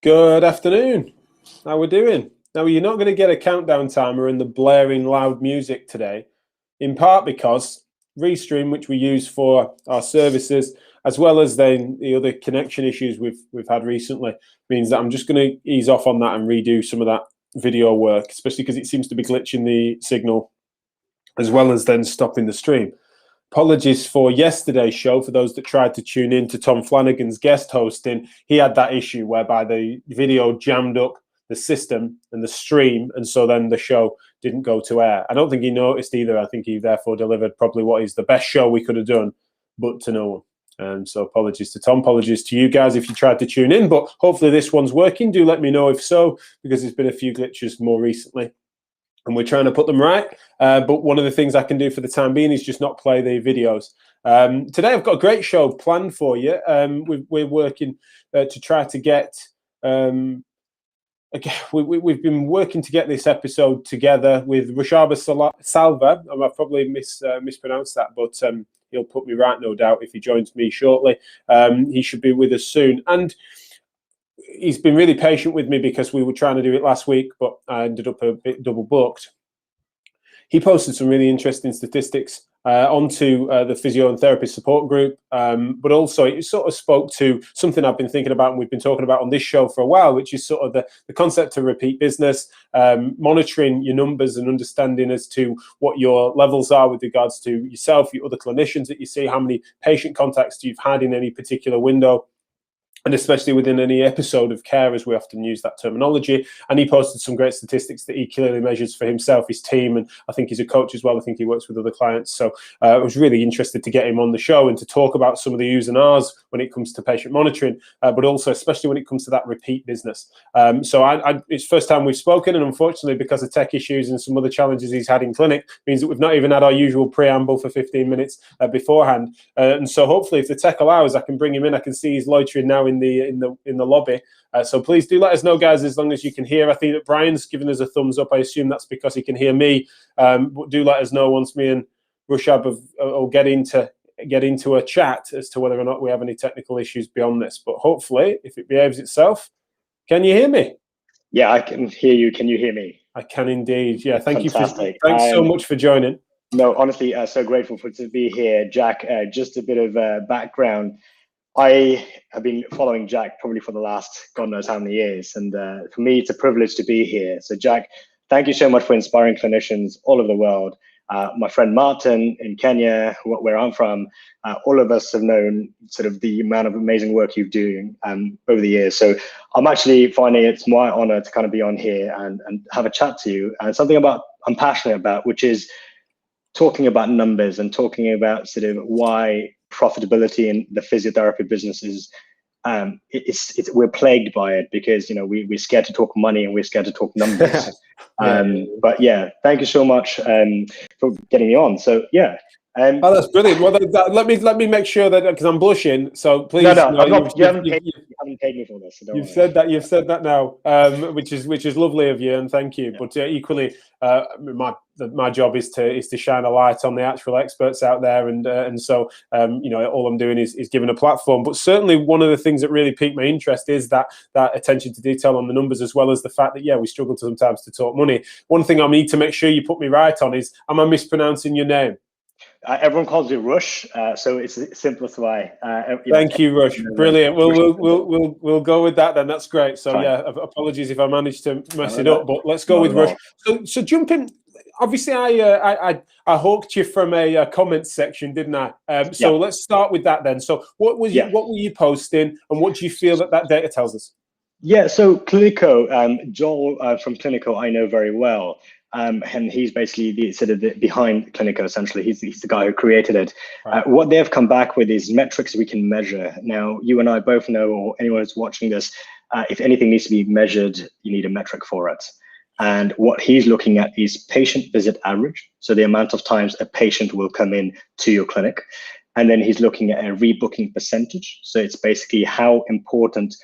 Good afternoon. How we doing? Now, you're not going to get a countdown timer and the blaring loud music today, in part because Restream, which we use for our services, as well as then the other connection issues we've had recently, means that I'm just going to ease off on that and redo some of that video work, especially because it seems to be glitching the signal, as well as then stopping the stream. Apologies for yesterday's show. For those that tried to tune in to Tom Flanagan's guest hosting, he had that issue whereby the video jammed up the system and the stream, and so then the show didn't go to air. I don't think he noticed either. I think he therefore delivered probably what is the best show we could have done, but to no one. So apologies to Tom, apologies to you guys if you tried to tune in, but hopefully this one's working. Do let me know if so, because there's been a few glitches more recently, and we're trying to put them right. But one of the things I can do for the time being is just not play the videos. Today I've got a great show planned for you. We're working to try to get... we've been working to get this episode together with Rushabh Savla. I've probably mispronounced that, but he'll put me right, no doubt, if he joins me shortly. He should be with us soon. And he's been really patient with me because we were trying to do it last week, but I ended up a bit double booked. He posted some really interesting statistics onto the physio and therapist support group, but also it sort of spoke to something I've been thinking about and we've been talking about on this show for a while, which is sort of the concept of repeat business, monitoring your numbers and understanding as to what your levels are with regards to yourself, your other clinicians that you see, how many patient contacts you've had in any particular window, and especially within any episode of care, as we often use that terminology. And he posted some great statistics that he clearly measures for himself, his team, and I think he's a coach as well. I think he works with other clients. So I was really interested to get him on the show and to talk about some of the U's and R's when it comes to patient monitoring, but also especially when it comes to that repeat business. It's the first time we've spoken, and unfortunately, because of tech issues and some other challenges he's had in clinic, means that we've not even had our usual preamble for 15 minutes beforehand. And so hopefully, if the tech allows, I can bring him in. I can see he's loitering now in the lobby. So please do let us know, guys, as long as you can hear. I think that Brian's given us a thumbs up. I assume that's because he can hear me. But do let us know once me and Rushabh will get into a chat as to whether or not we have any technical issues beyond this. But hopefully, if it behaves itself, can you hear me? Yeah, I can hear you. Can you hear me? I can indeed. Yeah, Fantastic. Thanks so much for joining. No, honestly, so grateful to be here, Jack. Just a bit of background. I have been following Jack probably for the last God knows how many years, and for me, it's a privilege to be here. So, Jack, thank you so much for inspiring clinicians all over the world. My friend Martin in Kenya, where I'm from, all of us have known sort of the amount of amazing work you're doing over the years. So I'm actually finding it's my honor to kind of be on here and have a chat to you, and something I'm passionate about, which is talking about numbers and talking about sort of why profitability in the physiotherapy business is we're plagued by it, because we're scared to talk money and we're scared to talk numbers. But yeah, thank you so much for getting me on. So yeah. Oh, that's brilliant. Well, let me make sure that, because I'm blushing. So please, you haven't paid me for this. So you've said that now, which is lovely of you, and thank you. Yeah. But equally, my job is to shine a light on the actual experts out there, and so all I'm doing is giving a platform. But certainly, one of the things that really piqued my interest is that attention to detail on the numbers, as well as the fact that we struggle sometimes to talk money. One thing I need to make sure you put me right on is, am I mispronouncing your name? Everyone calls you Rush, so it's the simplest way. Thank you, Rush. Brilliant. We'll go with that then. That's great. So fine. Yeah, apologies if I managed to mess it up, but let's go with Rush. So jump in. Obviously, I hooked you from a comments section, didn't I? Let's start with that then. So what were you posting, and what do you feel that data tells us? Yeah. So Clinico, Joel from Clinico, I know very well. And he's basically the behind Clinico, essentially. He's the guy who created it. Right. What they have come back with is metrics we can measure. Now, you and I both know, or anyone who's watching this, if anything needs to be measured, you need a metric for it. And what he's looking at is patient visit average, so the amount of times a patient will come in to your clinic. And then he's looking at a rebooking percentage. So it's basically how important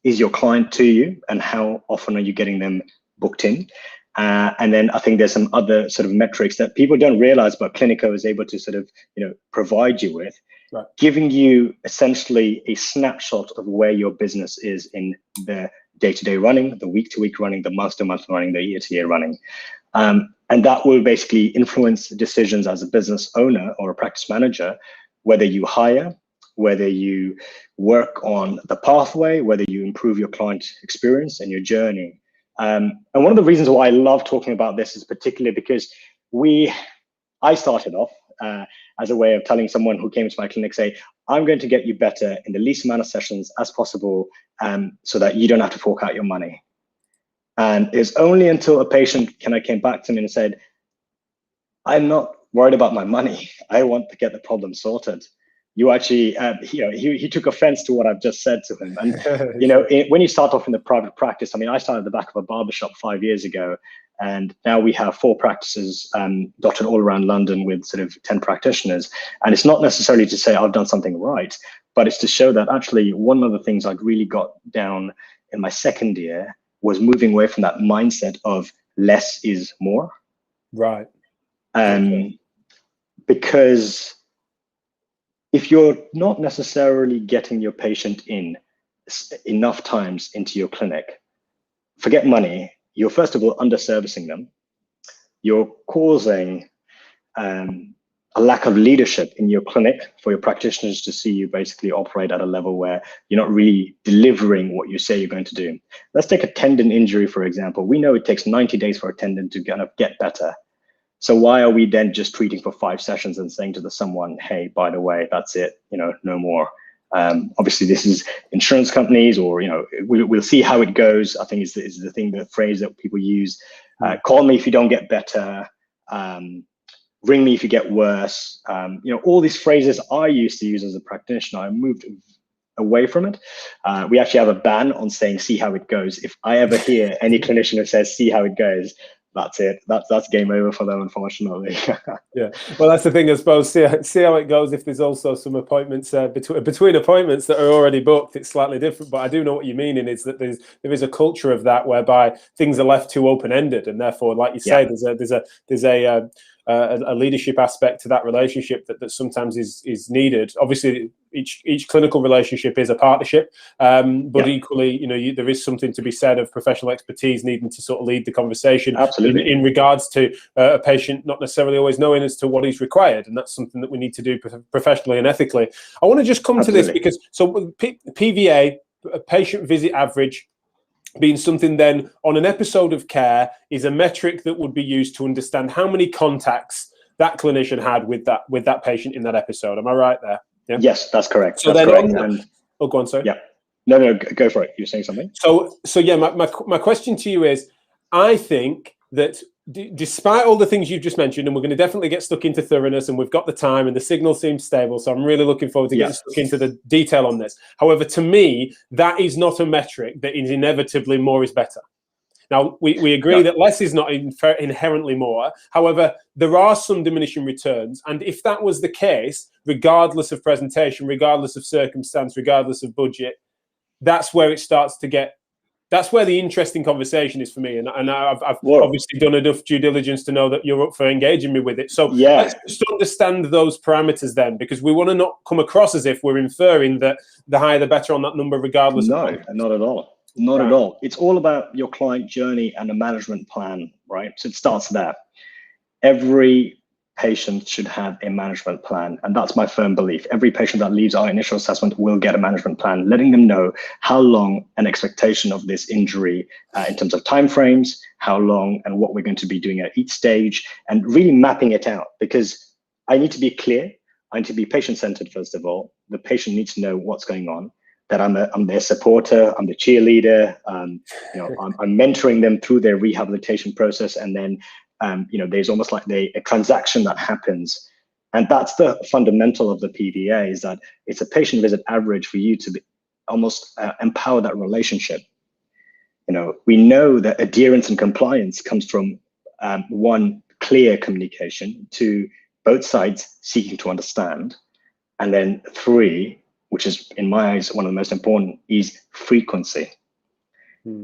is your client to you, and how often are you getting them booked in. And then I think there's some other sort of metrics that people don't realize, but Clinico is able to sort of provide you with. giving you essentially a snapshot of where your business is in the day-to-day running, the week-to-week running, the month-to-month running, the year-to-year running. And that will basically influence decisions as a business owner or a practice manager, whether you hire, whether you work on the pathway, whether you improve your client experience and your journey. And one of the reasons why I love talking about this is particularly because I started off as a way of telling someone who came to my clinic, say, I'm going to get you better in the least amount of sessions as possible so that you don't have to fork out your money. And it's only until a patient kind of came back to me and said, I'm not worried about my money. I want to get the problem sorted. You actually, he took offense to what I've just said to him. And, when you start off in the private practice, I mean, I started at the back of a barbershop 5 years ago, and now we have 4 practices dotted all around London with sort of 10 practitioners. And it's not necessarily to say I've done something right, but it's to show that actually one of the things I'd really got down in my second year was moving away from that mindset of less is more. Right. Because if you're not necessarily getting your patient in enough times into your clinic, forget money, you're first of all underservicing them. You're causing a lack of leadership in your clinic for your practitioners to see you basically operate at a level where you're not really delivering what you say you're going to do. Let's take a tendon injury, for example. We know it takes 90 days for a tendon to kind of get better. So why are we then just treating for 5 sessions and saying to someone, hey, by the way, that's it, no more? Obviously, this is insurance companies, or we'll see how it goes. I think is the phrase that people use. Call me if you don't get better. Ring me if you get worse. All these phrases I used to use as a practitioner. I moved away from it. We actually have a ban on saying "see how it goes." If I ever hear any clinician who says "see how it goes," that's it. That's game over for them, unfortunately. Yeah, well, that's the thing, I suppose. See how it goes. If there's also some appointments between appointments that are already booked, it's slightly different. But I do know what you mean, and it's that there is a culture of that whereby things are left too open-ended, and therefore, like you say, there's a leadership aspect to that relationship that sometimes is needed. Obviously, each clinical relationship is a partnership, but equally, there is something to be said of professional expertise needing to sort of lead the conversation. Absolutely. In regards to a patient not necessarily always knowing as to what is required, and that's something that we need to do professionally and ethically. I want to just come to this because PVA, patient visit average, being something then on an episode of care is a metric that would be used to understand how many contacts that clinician had with that patient in that episode. Am I right there? Yeah? Yes, that's correct. So that's then correct. go on, sorry. Yeah. No, go for it. You're saying something? So yeah, my question to you is, I think that despite all the things you've just mentioned, and we're going to definitely get stuck into thoroughness, and we've got the time, and the signal seems stable, so I'm really looking forward to getting stuck into the detail on this. However, to me, that is not a metric that is inevitably more is better. Now, we agree that less is not inherently more. However, there are some diminishing returns, and if that was the case, regardless of presentation, regardless of circumstance, regardless of budget, that's where it starts to get. That's where the interesting conversation is for me, and I've obviously done enough due diligence to know that you're up for engaging me with it. So let's just understand those parameters then, because we want to not come across as if we're inferring that the higher the better on that number, regardless. No, not at all. Not at all. It's all about your client journey and a management plan, right? So it starts there. Every patient should have a management plan, and that's my firm belief. Every patient that leaves our initial assessment will get a management plan, letting them know how long an expectation of this injury in terms of timeframes, how long, and what we're going to be doing at each stage, and really mapping it out. Because I need to be clear, I need to be patient-centered. First of all, the patient needs to know what's going on. That I'm their supporter, I'm the cheerleader. I'm mentoring them through their rehabilitation process, and then there's almost like a transaction that happens. And that's the fundamental of the PVA, is that it's a patient visit average for you to almost empower that relationship. We know that adherence and compliance comes from one, clear communication, two, both sides seeking to understand, and then three, which is in my eyes one of the most important, is frequency.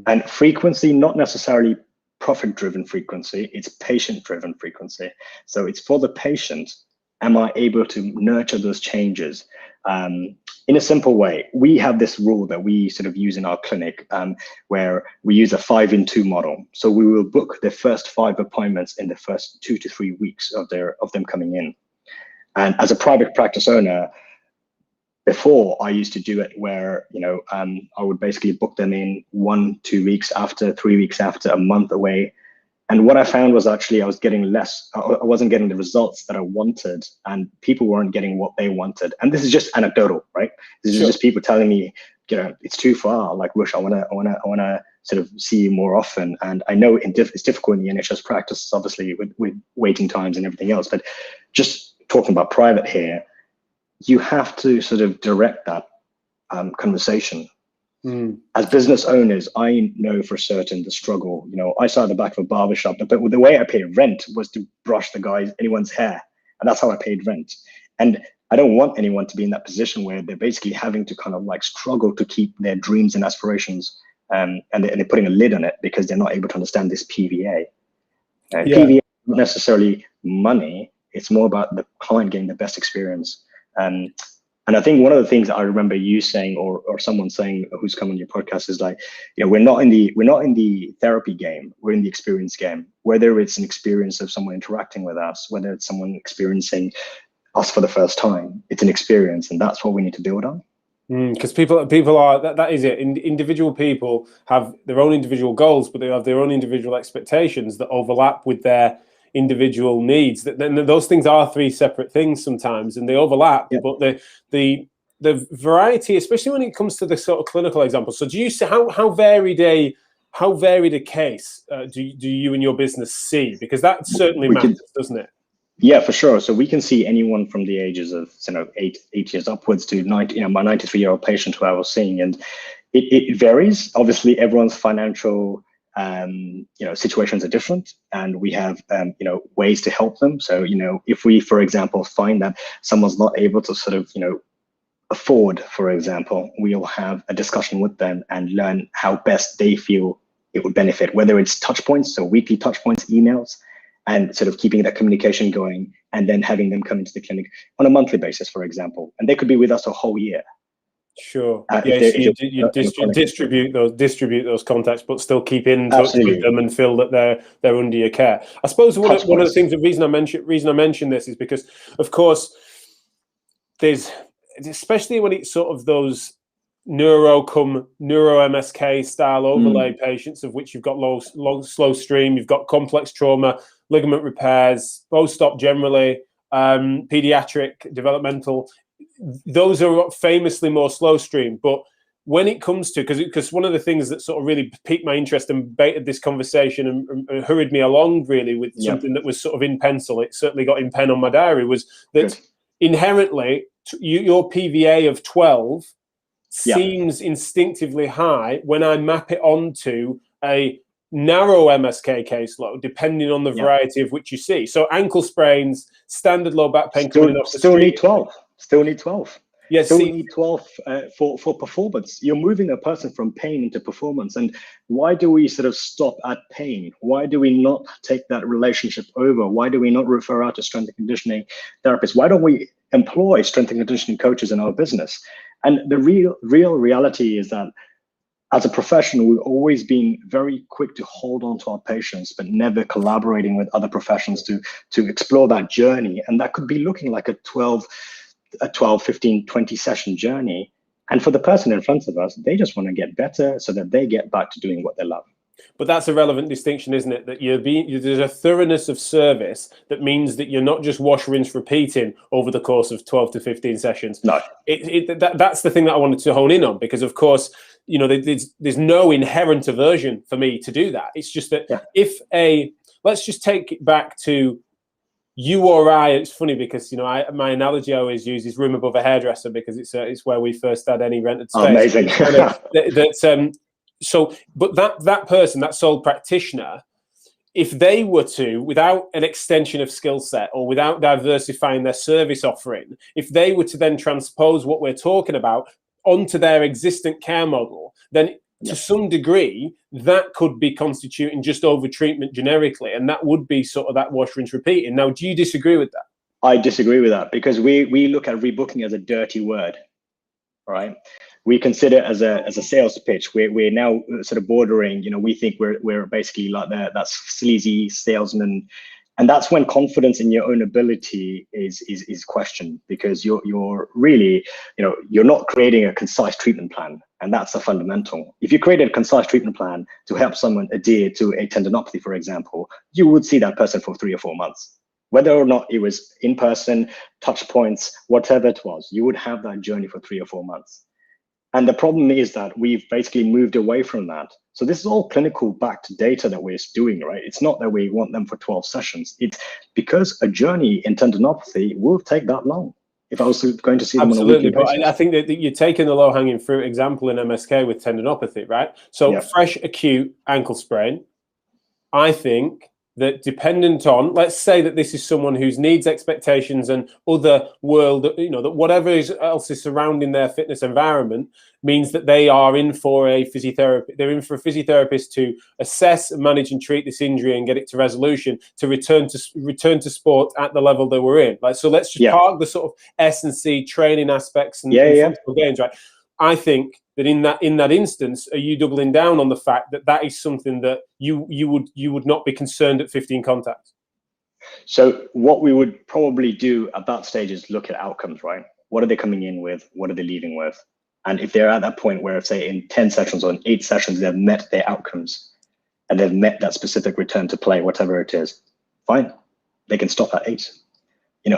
And frequency, not necessarily profit-driven frequency, it's patient-driven frequency. So it's for the patient am I able to nurture those changes? In a simple way, we have this rule that we sort of use in our clinic, where we use a 5-in-2 model. So we will book the first 5 appointments in the first 2 to 3 weeks of them coming in. And as a private practice owner, before I used to do it where, I would basically book them in 1-2 weeks after, 3 weeks after, a month away. And what I found was actually I was getting less, I wasn't getting the results that I wanted, and people weren't getting what they wanted. And this is just anecdotal, right? This is just people telling me, it's too far. Like, Rush, I wanna sort of see you more often. And I know it's difficult in the NHS practice, obviously, with waiting times and everything else. But just talking about private here, you have to sort of direct that conversation. As business owners, I know for certain the struggle. I sat at the back of a barbershop, but the way I paid rent was to brush anyone's hair, and that's how I paid rent. And I don't want anyone to be in that position where they're basically having to kind of like struggle to keep their dreams and aspirations, and they're putting a lid on it because they're not able to understand this PVA. PVA is not necessarily money; it's more about the client getting the best experience. And I think one of the things that I remember you saying, or someone saying who's come on your podcast, is like, we're not in the therapy game, we're in the experience game. Whether it's an experience of someone interacting with us, whether it's someone experiencing us for the first time, it's an experience, and that's what we need to build on. Because people are that is it. Individual people have their own individual goals, but they have their own individual expectations that overlap with their individual needs. Then those things are 3 separate things sometimes, and they overlap. But the variety, especially when it comes to the sort of clinical examples. So do you see how varied a case do you and your business see? Because that certainly matters, doesn't it? Yeah, for sure. So we can see anyone from the ages of 8 years upwards to 90. My 93-year-old patient who I was seeing, and it varies. Obviously, everyone's financial situations are different, and we have ways to help them. So if we, for example, find that someone's not able to sort of afford, for example, we'll have a discussion with them and learn how best they feel it would benefit, whether it's touch points, so weekly touch points, emails, and sort of keeping that communication going, and then having them come into the clinic on a monthly basis, for example, and they could be with us a whole year. Sure. You distribute those contacts, but still keep in touch with them and feel that they're under your care. I suppose one of the things, the reason I mention this is because, of course, there's, especially when it's sort of those neuro MSK style overlay patients, of which you've got low slow stream, you've got complex trauma, ligament repairs, post-op generally, pediatric, developmental. Those are famously more slow stream. But when it comes to, because one of the things that sort of really piqued my interest and baited this conversation and hurried me along really with something that was sort of in pencil, it certainly got in pen on my diary, was that inherently your PVA of 12 seems instinctively high when I map it onto a narrow MSK caseload, depending on the variety of which you see. So ankle sprains, standard low back pain coming off the street. Still need 12. Yes, still need 12 for performance. You're moving a person from pain into performance. And why do we sort of stop at pain? Why do we not take that relationship over? Why do we not refer out to strength and conditioning therapists? Why don't we employ strength and conditioning coaches in our business? And the real reality is that as a professional, we've always been very quick to hold on to our patients, but never collaborating with other professions to explore that journey. And that could be looking like a 12, 15, 20 session journey. And for the person in front of us, they just want to get better so that they get back to doing what they love. But that's a relevant distinction, isn't it? That there's a thoroughness of service that means that you're not just wash, rinse, repeating over the course of 12 to 15 sessions. No. That's the thing that I wanted to hone in on, because, of course, there's no inherent aversion for me to do that. It's just that let's just take it back to you or I. It's funny because, my analogy I always use is room above a hairdresser, because it's where we first had any rented space. Amazing. So, but that person, that sole practitioner, if they were to, without an extension of skill set or without diversifying their service offering, if they were to then transpose what we're talking about onto their existing care model, then to some degree, that could be constituting just over treatment generically. And that would be sort of that wash, rinse, repeating. Now, do you disagree with that? I disagree with that, because we look at rebooking as a dirty word, right? We consider it as a sales pitch. We're now sort of bordering, we think we're basically like that sleazy salesman. And that's when confidence in your own ability is questioned, because you're really, you're not creating a concise treatment plan. And that's a fundamental. If you created a concise treatment plan to help someone adhere to a tendinopathy, for example, you would see that person for 3 or 4 months. Whether or not it was in person, touch points, whatever it was, you would have that journey for 3 or 4 months. And the problem is that we've basically moved away from that. So this is all clinical backed data that we're doing, right? It's not that we want them for 12 sessions. It's because a journey in tendinopathy will take that long. If I was going to see them on a weekly basis. But I think that you're taking the low-hanging fruit example in MSK with tendinopathy, right? So fresh acute ankle sprain, I think that dependent on, let's say that this is someone whose needs, expectations, and other world, that whatever else is surrounding their fitness environment means that they are in for a physiotherapy. They're in for a physiotherapist to assess, manage, and treat this injury and get it to resolution to return to sport at the level that we're in. So let's just park the sort of S&C training aspects and functional gains, right? I think that in that instance, are you doubling down on the fact that that is something that you would not be concerned at 15 contacts? So what we would probably do at that stage is look at outcomes, right? What are they coming in with? What are they leaving with? And if they're at that point where, say, in 10 sessions or in 8 sessions, they've met their outcomes and they've met that specific return to play, whatever it is, fine, they can stop at 8.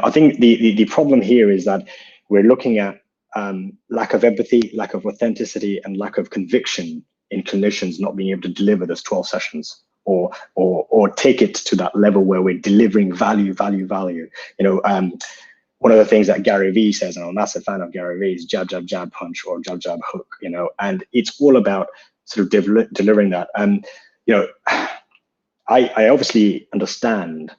I think the problem here is that we're looking at lack of empathy, lack of authenticity, and lack of conviction in clinicians not being able to deliver those 12 sessions or take it to that level where we're delivering value. One of the things that Gary Vee says, and I'm a massive fan of Gary Vee, is jab, jab, jab, punch, or jab, jab, hook, and it's all about sort of delivering that. I obviously understand,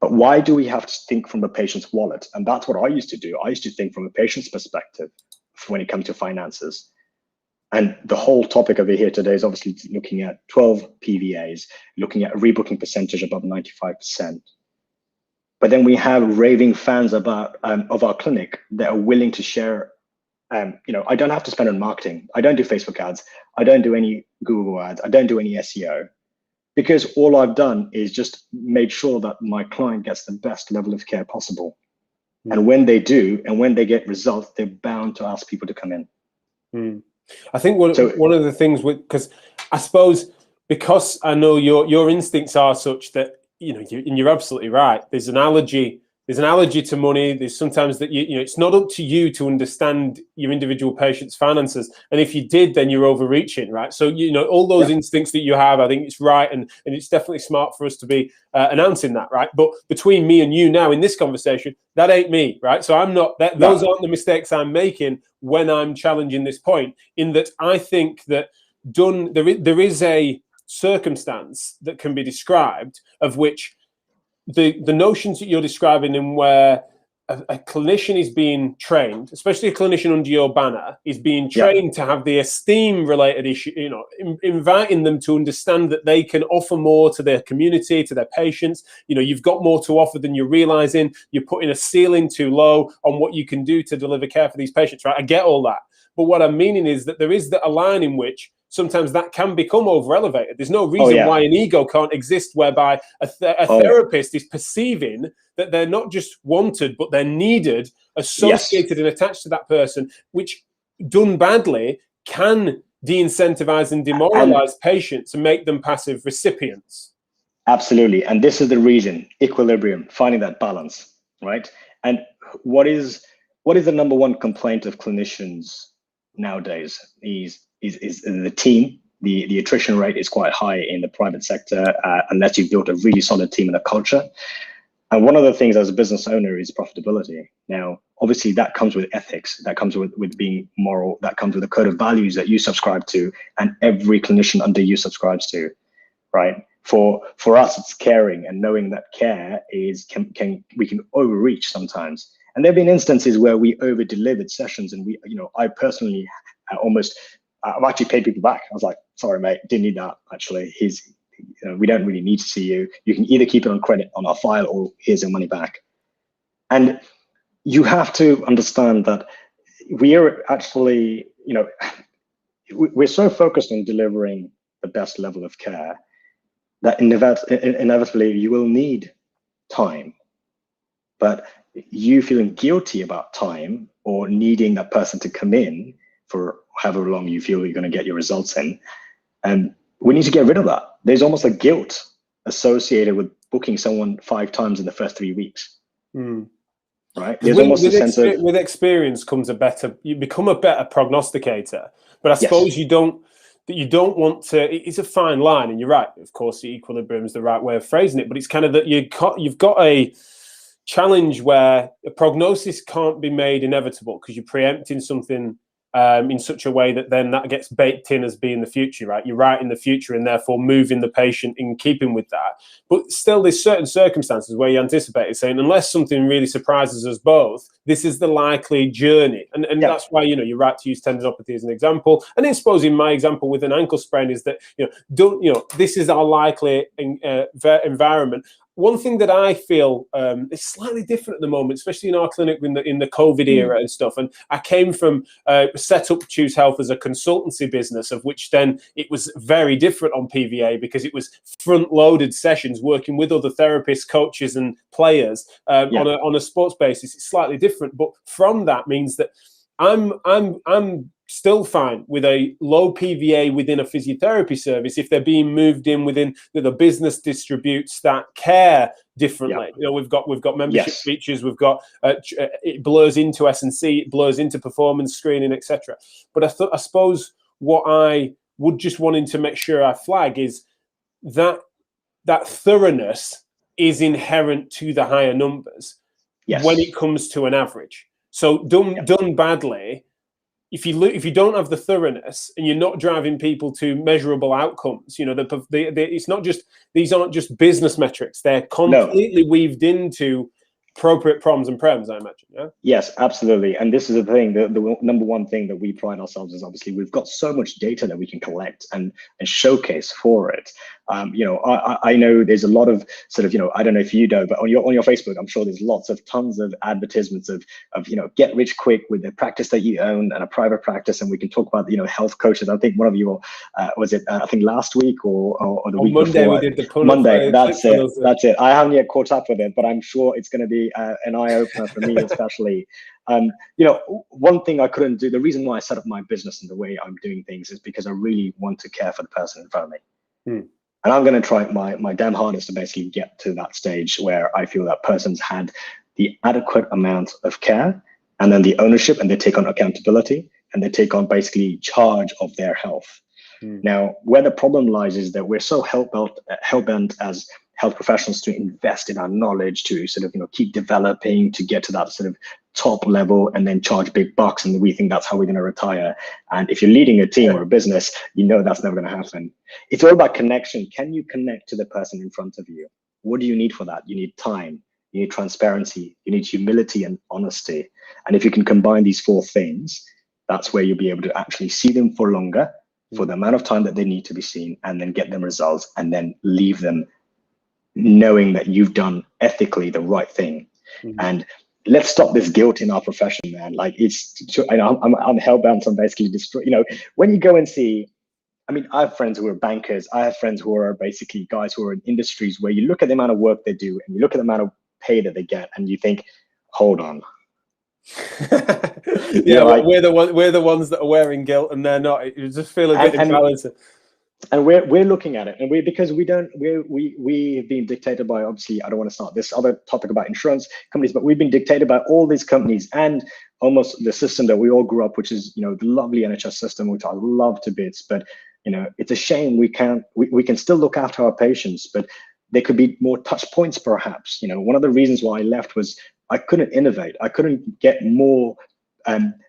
but why do we have to think from the patient's wallet? And that's what I used to do. I used to think from a patient's perspective when it comes to finances. And the whole topic over here today is obviously looking at 12 PVAs, looking at a rebooking percentage above 95%. But then we have raving fans about of our clinic that are willing to share. I don't have to spend on marketing. I don't do Facebook ads. I don't do any Google ads. I don't do any SEO. Because all I've done is just made sure that my client gets the best level of care possible. And when they do, and when they get results, they're bound to ask people to come in. I think one of the things because I suppose, because I know your instincts are such that, and you're absolutely right. There's an allergy to money. There's sometimes that it's not up to you to understand your individual patient's finances, and if you did, then you're overreaching, right? So all those instincts that you have, I think it's right, and it's definitely smart for us to be announcing that, right? But between me and you now in this conversation, that ain't me, right? So I'm not that. Those aren't the mistakes I'm making when I'm challenging this point. In that, I think that there is a circumstance that can be described of which the notions that you're describing, in where a clinician is being trained, especially a clinician under your banner, is being trained to have the esteem related issue, inviting them to understand that they can offer more to their community, to their patients. You've got more to offer than you're realizing. You're putting a ceiling too low on what you can do to deliver care for these patients, right? I get all that. But what I'm meaning is that there is a line in which sometimes that can become over-elevated. There's no reason why an ego can't exist whereby a therapist is perceiving that they're not just wanted, but they're needed, associated and attached to that person, which done badly can de-incentivize and demoralize patients and make them passive recipients. Absolutely. And this is the reason, equilibrium, finding that balance, right? And what is the number one complaint of clinicians nowadays is the team. The attrition rate is quite high in the private sector unless you've built a really solid team and a culture. And one of the things as a business owner is profitability. Now, obviously that comes with ethics, that comes with being moral, that comes with a code of values that you subscribe to and every clinician under you subscribes to, right? For us, it's caring and knowing that care we can overreach sometimes. And there have been instances where we over-delivered sessions and I personally I've actually paid people back. I was like, sorry, mate, didn't need that. Actually, we don't really need to see you. You can either keep it on credit on our file or here's your money back. And you have to understand that we are actually, we're so focused on delivering the best level of care that inevitably you will need time. But you feeling guilty about time or needing that person to come in for however long you feel you're going to get your results in, and we need to get rid of that. There's almost a guilt associated with booking someone 5 times in the first 3 weeks. Right? There's almost a sense of, with experience comes you become a better prognosticator. But I suppose you don't want to. It's a fine line, and you're right. Of course, the equilibrium is the right way of phrasing it. But it's kind of that you've got a challenge where a prognosis can't be made inevitable because you're preempting something in such a way that then that gets baked in as being the future, right? You're right in the future and therefore moving the patient in keeping with that. But still, there's certain circumstances where you anticipate it, saying, unless something really surprises us both, this is the likely journey. And that's why, you're right to use tendinopathy as an example. And I suppose in my example with an ankle sprain is that, this is our likely environment. One thing that I feel is slightly different at the moment, especially in our clinic in the COVID era and stuff. And I came from set up Choose Health as a consultancy business, of which then it was very different on PVA because it was front-loaded sessions working with other therapists, coaches, and players on a sports basis. It's slightly different, but from that means that I'm still fine with a low PVA within a physiotherapy service if they're being moved in within the business distributes that care differently. We've got membership features, we've got it blurs into S&C, it blurs into performance screening, etc. But I suppose what I would just wanting to make sure I flag is that thoroughness is inherent to the higher numbers when it comes to an average. So done badly, if you don't have the thoroughness and you're not driving people to measurable outcomes, it's not just, these aren't just business metrics. They're completely weaved into appropriate proms and prems, I imagine. Yeah. Yes, absolutely. And this is the thing, the number one thing that we pride ourselves is obviously we've got so much data that we can collect and showcase for it. I know there's a lot of sort of, I don't know if you know, but on your Facebook, I'm sure there's tons of advertisements of get rich quick with a practice that you own and a private practice. And we can talk about, health coaches. I think one of you, was it, I think last week or the week Monday before? We did the Monday, that's it. I haven't yet caught up with it, but I'm sure it's going to be an eye-opener for me, especially. One thing I couldn't do, the reason why I set up my business and the way I'm doing things is because I really want to care for the person in front of me. And I'm going to try my damn hardest to basically get to that stage where I feel that person's had the adequate amount of care and then the ownership, and they take on accountability and they take on basically charge of their health. Now, where the problem lies is that we're so hell-bent as health professionals to invest in our knowledge, to sort of keep developing, to get to that sort of top level and then charge big bucks, and we think that's how we're going to retire. And if you're leading a team or a business, that's never going to happen. It's all about connection. Can you connect to the person in front of you? What do you need for that? You need time, you need transparency, you need humility and honesty. And if you can combine these 4 things, that's where you'll be able to actually see them for longer, for the amount of time that they need to be seen, and then get them results, and then leave them knowing that you've done ethically the right thing. And let's stop this guilt in our profession, man. Like I'm hell-bound on basically destroy, when you go and see, I have friends who are bankers. I have friends who are basically guys who are in industries where you look at the amount of work they do and you look at the amount of pay that they get and you think, hold on. We're the ones that are wearing guilt and they're not. You just feel a bit imbalanced. And we're looking at it, and we've been dictated by, obviously, I don't want to start this other topic about insurance companies, but we've been dictated by all these companies and almost the system that we all grew up, which is the lovely NHS system, which I love to bits. But it's a shame we can still look after our patients, but there could be more touch points, perhaps. One of the reasons why I left was I couldn't innovate. I couldn't get more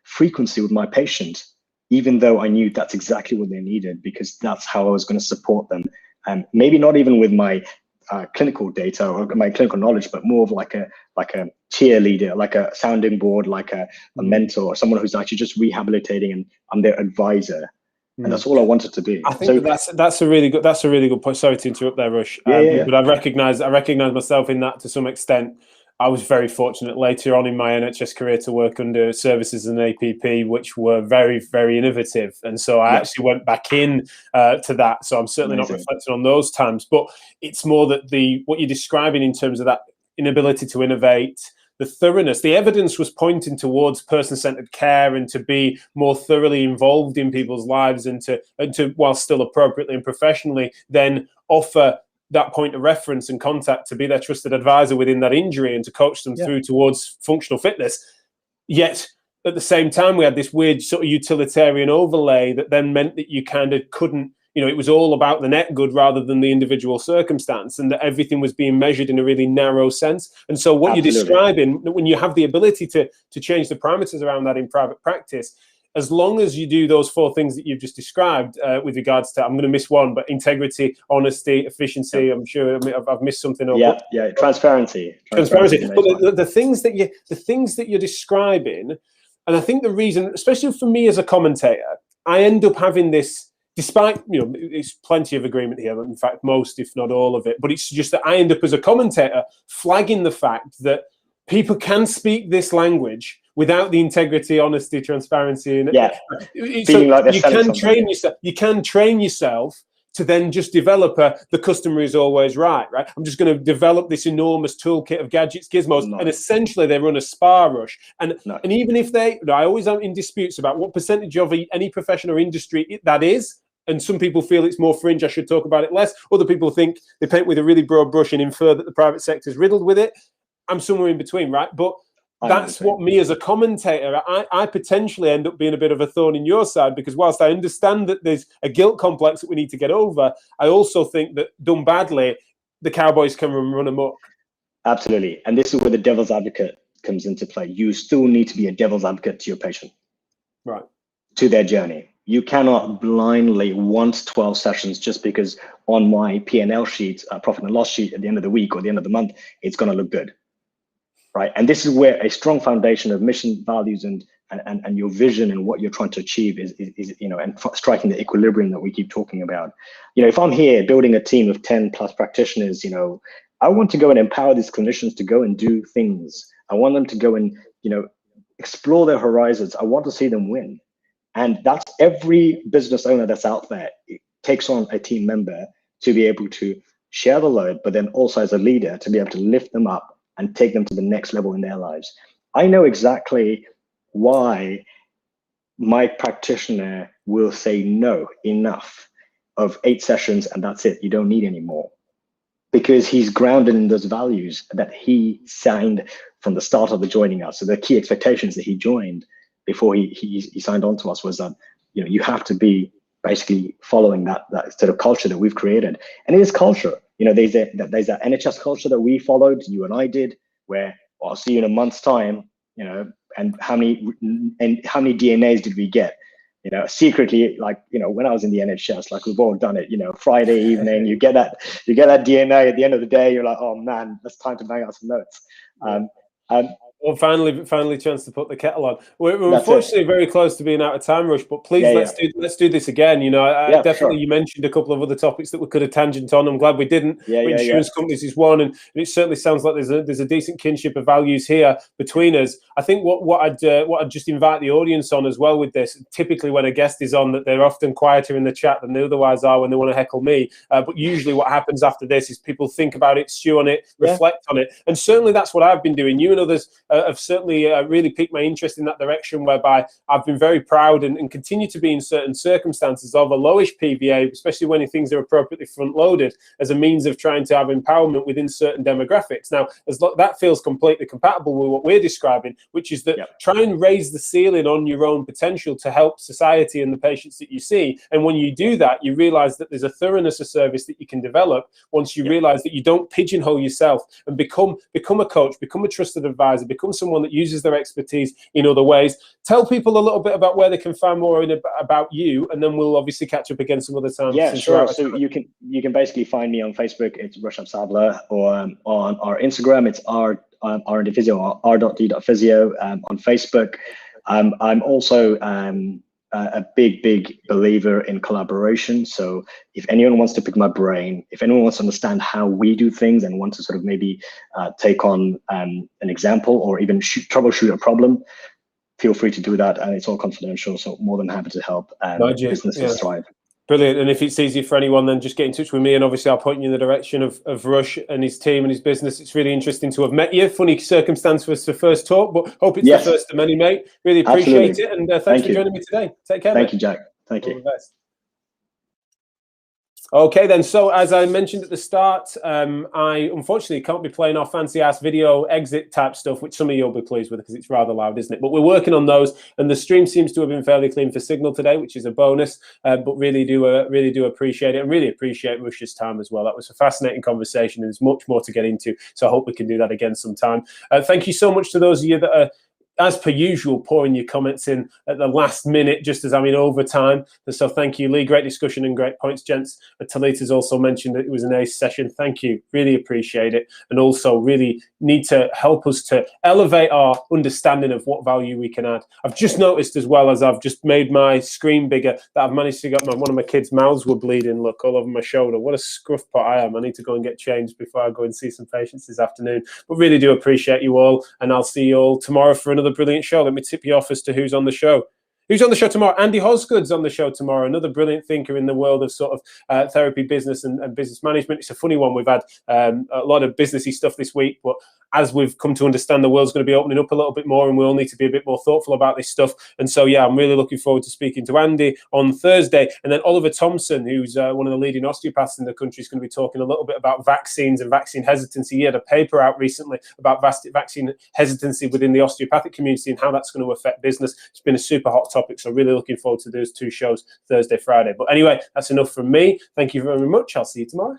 frequency with my patient, even though I knew that's exactly what they needed, because that's how I was going to support them. And maybe not even with my clinical data or my clinical knowledge, but more of like a cheerleader, like a sounding board, like a mentor, someone who's actually just rehabilitating, and I'm their advisor. And that's all I wanted to be. I think that's a really good point. Sorry to interrupt there, Rush. But I recognize myself in that to some extent. I was very fortunate later on in my NHS career to work under services and APP, which were very, very innovative. And so I actually went back in to that. So I'm certainly not reflecting on those times, but it's more that what you're describing in terms of that inability to innovate, the thoroughness, the evidence was pointing towards person-centered care and to be more thoroughly involved in people's lives and to while still appropriately and professionally, then offer that point of reference and contact to be their trusted advisor within that injury and to coach them through towards functional fitness. Yet at the same time, we had this weird sort of utilitarian overlay that then meant that you kind of couldn't, it was all about the net good rather than the individual circumstance, and that everything was being measured in a really narrow sense. And so what you're describing, when you have the ability to change the parameters around that in private practice, as long as you do those 4 things that you've just described with regards to, I'm going to miss one, but integrity, honesty, efficiency, I'm sure I've missed something. Transparency. But the things that you're describing, and I think the reason, especially for me as a commentator, I end up having this, despite, it's plenty of agreement here, in fact, most, if not all of it, but it's just that I end up as a commentator flagging the fact that people can speak this language without the integrity, honesty, transparency. And so like you can train yourself to then just develop the customer is always right? I'm just going to develop this enormous toolkit of gadgets, gizmos, and essentially they run a spa rush. And even if I always am in disputes about what percentage of any profession or industry that is. And some people feel it's more fringe, I should talk about it less. Other people think they paint with a really broad brush and infer that the private sector is riddled with it. I'm somewhere in between, right? But that's what me as a commentator, I potentially end up being a bit of a thorn in your side, because whilst I understand that there's a guilt complex that we need to get over, I also think that done badly, the Cowboys can run amok. Absolutely. And this is where the devil's advocate comes into play. You still need to be a devil's advocate to your patient, right? To their journey. You cannot blindly want 12 sessions just because on my P&L sheet, profit and loss sheet at the end of the week or the end of the month, it's going to look good. Right. And this is where a strong foundation of mission, values, and your vision and what you're trying to achieve is and striking the equilibrium that we keep talking about. If I'm here building a team of 10 plus practitioners, I want to go and empower these clinicians to go and do things. I want them to go and, explore their horizons. I want to see them win. And that's every business owner that's out there. It takes on a team member to be able to share the load, but then also as a leader to be able to lift them up and take them to the next level in their lives. I know exactly why my practitioner will say no, enough of 8 sessions and that's it, you don't need any more. Because he's grounded in those values that he signed from the start of the joining us. So the key expectations that he joined before he signed on to us was that, you have to be basically following that sort of culture that we've created. And it is culture. There's a NHS culture that we followed, you and I did, where I'll see you in a month's time, and how many DNAs did we get? Secretly, when I was in the NHS, we've all done it, Friday evening, you get that DNA at the end of the day, you're like, oh man, it's time to bang out some notes. Well, finally, chance to put the kettle on. We're unfortunately very close to being out of time, Rush. But please, let's do this again. Definitely, you mentioned a couple of other topics that we could have tangent on. I'm glad we didn't. Insurance companies is one, and it certainly sounds like there's a decent kinship of values here between us. I think what I'd just invite the audience on as well with this. Typically, when a guest is on, that they're often quieter in the chat than they otherwise are when they want to heckle me. But usually, what happens after this is people think about it, stew on it, reflect on it, and certainly that's what I've been doing. You and others have certainly really piqued my interest in that direction, whereby I've been very proud and continue to be in certain circumstances of a lowish PVA, especially when things are appropriately front-loaded, as a means of trying to have empowerment within certain demographics. Now, that feels completely compatible with what we're describing, which is that try and raise the ceiling on your own potential to help society and the patients that you see. And when you do that, you realize that there's a thoroughness of service that you can develop once you realize that you don't pigeonhole yourself and become a coach, become a trusted advisor, become someone that uses their expertise in other ways. Tell people a little bit about where they can find more about you, and then we'll obviously catch up again some other time. Yeah, sure. So you can basically find me on Facebook. It's Rushabh Savla, or on our Instagram, it's r.d.physio, r.d.physio on Facebook. I'm also a big believer in collaboration. So if anyone wants to pick my brain, if anyone wants to understand how we do things and want to sort of maybe take on an example or even troubleshoot a problem, feel free to do that. And it's all confidential. So more than happy to help businesses thrive. Brilliant. And if it's easy for anyone, then just get in touch with me, and obviously I'll point you in the direction of Rush and his team and his business. It's really interesting to have met you. Funny circumstance for us to first talk, but hope it's the first of many, mate. Really appreciate it. And thanks for joining me today. Take care. Thank you, Jack. Thank you. All the best. Okay, then. So as I mentioned at the start, I unfortunately can't be playing our fancy ass video exit type stuff, which some of you will be pleased with because it's rather loud, isn't it? But we're working on those, and the stream seems to have been fairly clean for signal today, which is a bonus. But really do appreciate it, and really appreciate Rush's time as well. That was a fascinating conversation, and there's much more to get into. So I hope we can do that again sometime. Thank you so much to those of you that are, as per usual, pouring your comments in at the last minute, just as I'm in overtime. And so thank you, Lee. Great discussion and great points, gents. Talita's also mentioned that it was an ace session. Thank you. Really appreciate it. And also really need to help us to elevate our understanding of what value we can add. I've just noticed as well, as I've just made my screen bigger, that I've managed to get one of my kids' mouths were bleeding, look, all over my shoulder. What a scruff pot I am. I need to go and get changed before I go and see some patients this afternoon. But really do appreciate you all, and I'll see you all tomorrow for another brilliant show. Let me tip you off as to who's on the show. Who's on the show tomorrow? Andy Hosgood's on the show tomorrow, another brilliant thinker in the world of sort of therapy, business, and business management. It's a funny one. We've had a lot of businessy stuff this week, but as we've come to understand, the world's going to be opening up a little bit more, and we all need to be a bit more thoughtful about this stuff. And so, yeah, I'm really looking forward to speaking to Andy on Thursday. And then Oliver Thompson, who's one of the leading osteopaths in the country, is going to be talking a little bit about vaccines and vaccine hesitancy. He had a paper out recently about vaccine hesitancy within the osteopathic community and how that's going to affect business. It's been a super hot topic, so really looking forward to those two shows, Thursday, Friday. But anyway, that's enough from me. Thank you very much. I'll see you tomorrow.